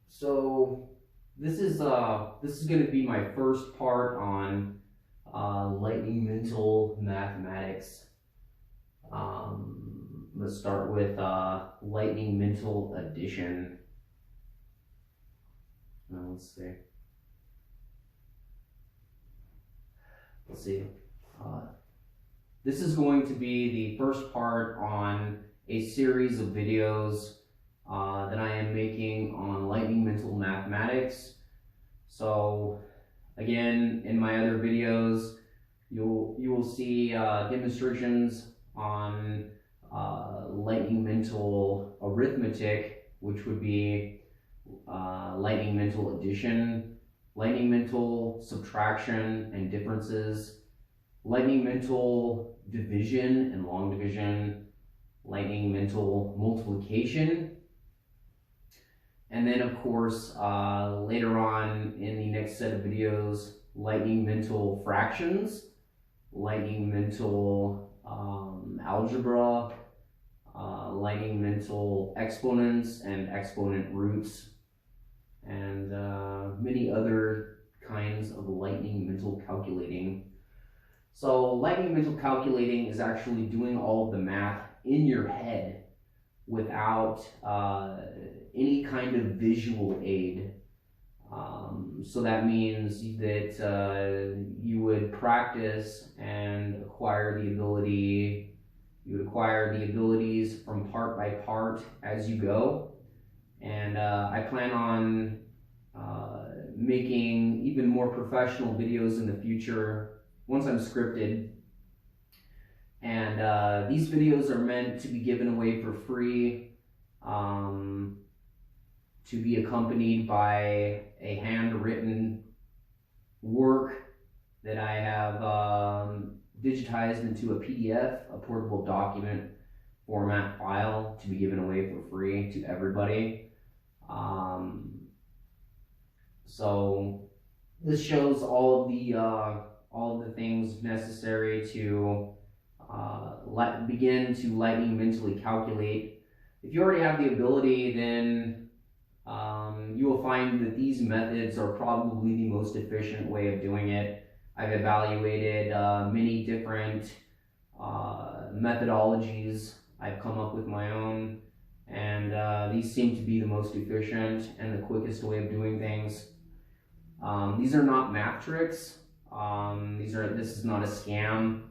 So this is going to be my first part on Lightning Mental Mathematics. Let's start with Lightning Mental Addition. Let's see. This is going to be the first part on a series of videos that I am making on Lightning Mental Mathematics. So again, in my other videos, you will see demonstrations on Lightning Mental Arithmetic, which would be Lightning Mental Addition, Lightning Mental Subtraction and Differences, Lightning Mental Division and Long Division, Lightning Mental Multiplication, and then of course later on in the next set of videos, Lightning Mental Fractions, Lightning Mental Algebra, Lightning Mental Exponents and Exponent Roots, and many other kinds of Lightning Mental Calculating. So Lightning Mental Calculating is actually doing all of the math in your head without any kind of visual aid. So that means that you would practice and acquire the ability, you would acquire the abilities from part by part as you go. And I plan on making even more professional videos in the future once I'm scripted. And these videos are meant to be given away for free, to be accompanied by a handwritten work that I have digitized into a PDF, a portable document format file, to be given away for free to everybody. So this shows all of the things necessary to begin to lightning mentally calculate. If you already have the ability, then you will find that these methods are probably the most efficient way of doing it. I've evaluated many different methodologies. I've come up with my own, and these seem to be the most efficient and the quickest way of doing things. These are not math tricks. This is not a scam.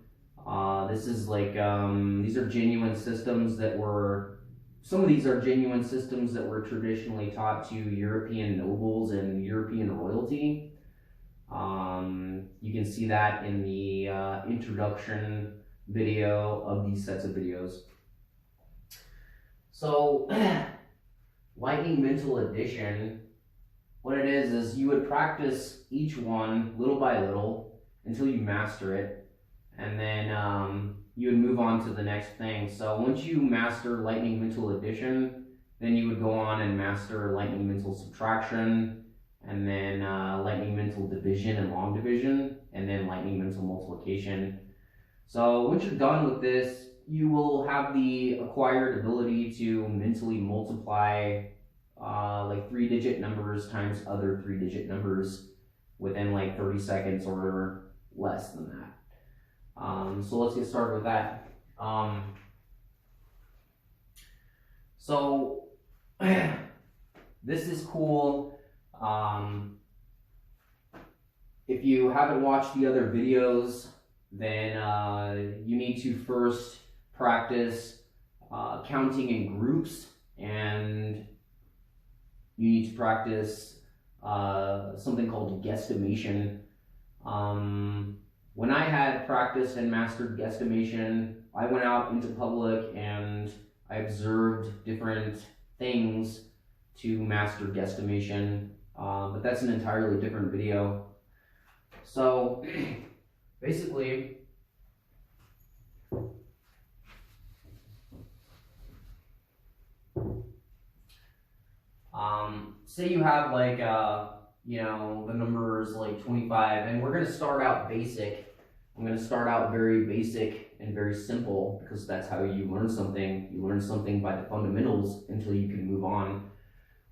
This is like, these are genuine systems that were, some of these are genuine systems that were traditionally taught to European nobles and European royalty. You can see that in the introduction video of these sets of videos. So, Lightning Mental Addition, what it is you would practice each one little by little until you master it, and then you would move on to the next thing. So once you master Lightning Mental Addition, then you would go on and master Lightning Mental Subtraction, and then Lightning Mental Division and Long Division, and then Lightning Mental Multiplication. So once you're done with this, you will have the acquired ability to mentally multiply like 3-digit numbers times other 3-digit numbers within like 30 seconds or less than that. So let's get started with that. So this is cool. If you haven't watched the other videos, then you need to first practice counting in groups, and you need to practice something called guesstimation. When I had practiced and mastered guesstimation, I went out into public and I observed different things to master guesstimation, but that's an entirely different video. So basically, Say you have like, you know, the numbers like 25, and we're going to start out basic. I'm going to start out very basic and very simple because that's how you learn something. You learn something by the fundamentals until you can move on.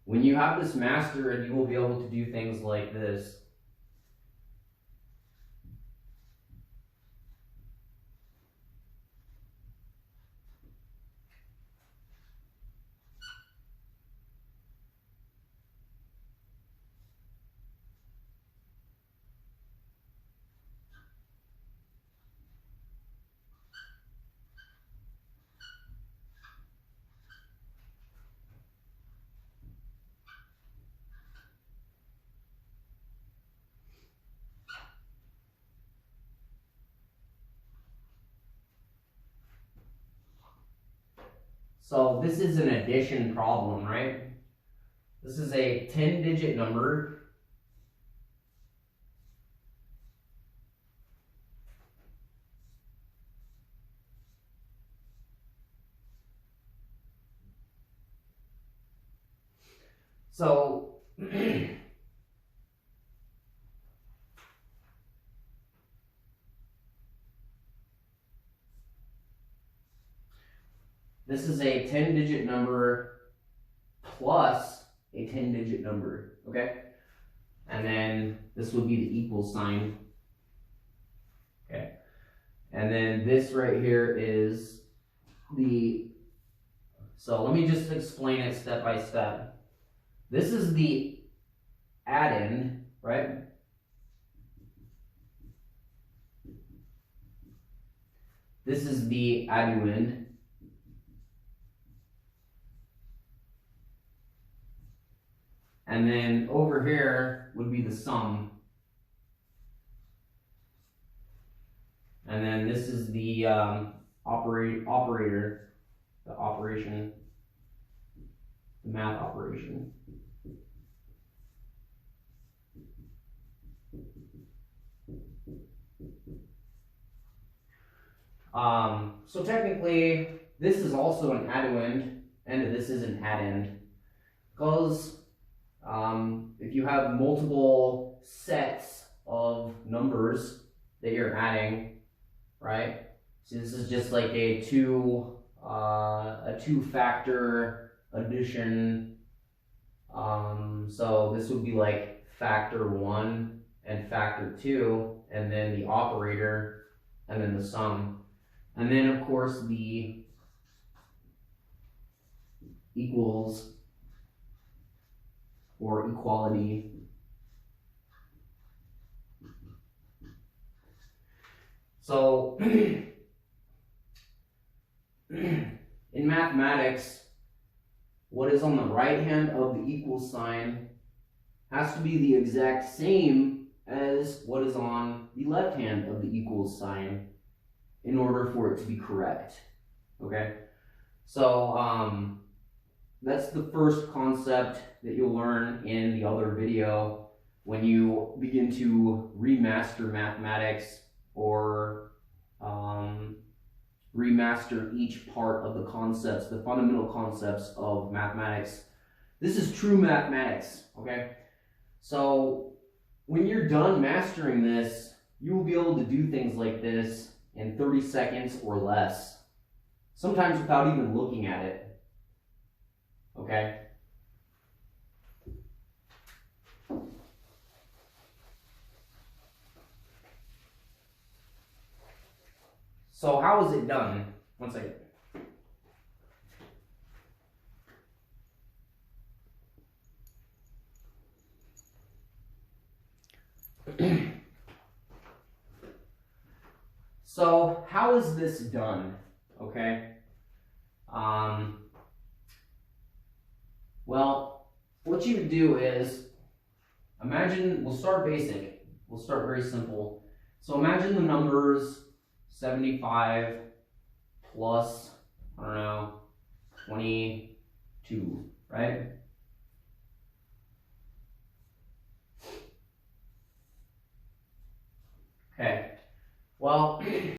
When you have this mastered, you will be able to do things like this. So this is an addition problem, right? This is a 10-digit number. So this is a 10-digit number plus a 10-digit number, okay? And then this would be the equal sign, okay? And then this right here is the, so let me just explain it step by step. This is the addend, right? This is the adduend. And then over here would be the sum. And then this is the operator, the operation, the math operation. So technically, this is also an adduend, and this is an addend, because if you have multiple sets of numbers that you're adding, right? So this is just like a two-factor addition. So this would be like factor 1 and factor 2, and then the operator, and then the sum. And then, of course, the equals or equality. So, in mathematics, what is on the right hand of the equal sign has to be the exact same as what is on the left hand of the equal sign in order for it to be correct, okay? So that's the first concept that you'll learn in the other video when you begin to remaster mathematics or remaster each part of the concepts, the fundamental concepts of mathematics. This is true mathematics, okay? So when you're done mastering this, you will be able to do things like this in 30 seconds or less, sometimes without even looking at it, okay? So how is it done? One second. So how is this done? Okay. Well, what you would do is imagine, we'll start basic. We'll start very simple. So imagine the numbers 75 plus, I don't know, 22, right? Okay. Well,